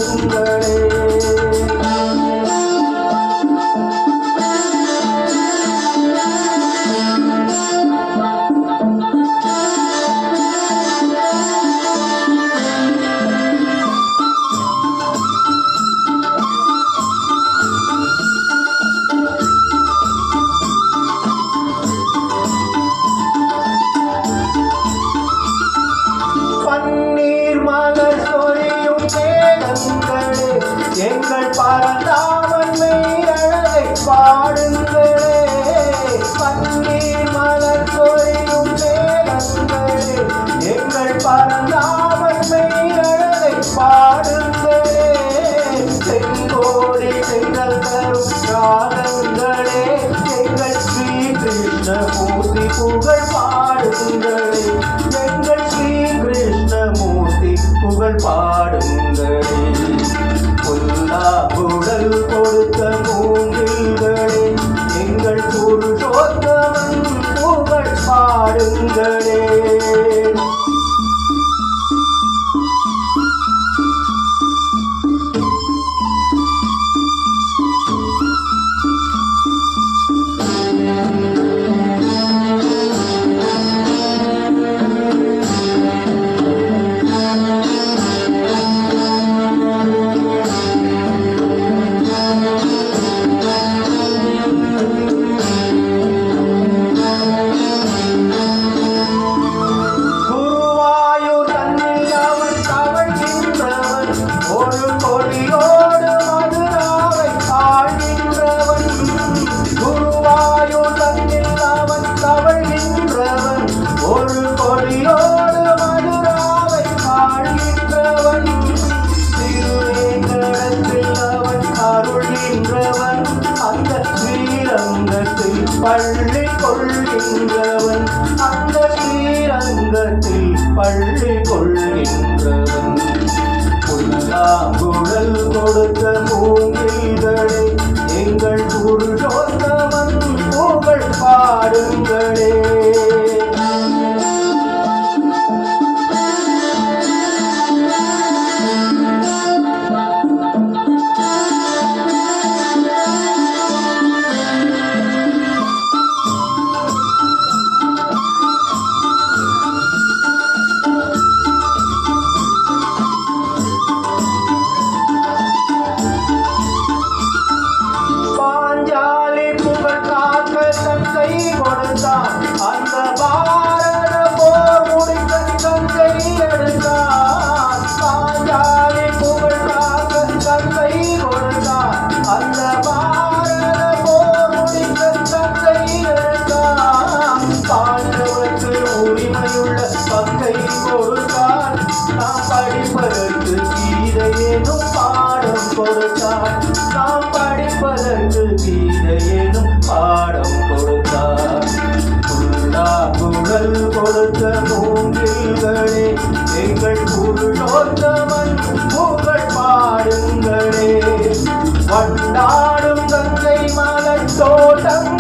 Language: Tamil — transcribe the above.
பாடுங்களே. எங்கள் பரந்தாமன் மெய்யழகை பாடுங்களே. பன்னீர் மலர் சொரியும் மேகங்களே, எங்கள் பரந்தாமன் மெய்யழகை பாடுங்களே. செங்கோடி செங்கல் தரும் ராகங்களே, எங்கள் ஸ்ரீ கிருஷ்ணமூர்த்தி புகழ் பாடுங்களே. எங்கள் ஸ்ரீ கிருஷ்ணமூர்த்தி புகழ் பாடுங்களே. புல்லாங்குழல் கொடுத்த மூங்கில்களே, எங்கள் புருஷோத்தமன் புகழ் பாடுங்களே. அந்த ஸ்ரீரங்கத்தில் பள்ளி கொள்கின்றவன், அந்த ஸ்ரீரங்கத்தில் பள்ளி கொள்கின்றவன். புல்லாங்குழல் கொடுத்த மூங்கில்களே, எங்கள் புருஷோத்தமன் புகழ் பாடுங்களே. அந்த பாரத போர் முடித்த கங்கை எடுத்தான், பாஞ்சாலி புகழ் காக்க கங்கை கொடுத்தான். அந்த பாரத போர் முடித்த கங்கை எடுத்தான், பாண்டவருக்கு உரிமையுள்ள பங்கை கொடுத்தான். நாம் படிப்பதற்கு கீதையேனும் பாடம் கொடுத்தான், நாம் படிப்பதற்கு கீதையேனும் பாடம் கொடுத்தார். புல்லாங்குழல் கொடுத்த மூங்கில்களே, எங்கள் புருஷோத்தமன் புகழ் பாடுங்களே. வண்டாடும் கங்கை மலர் தோட்டம்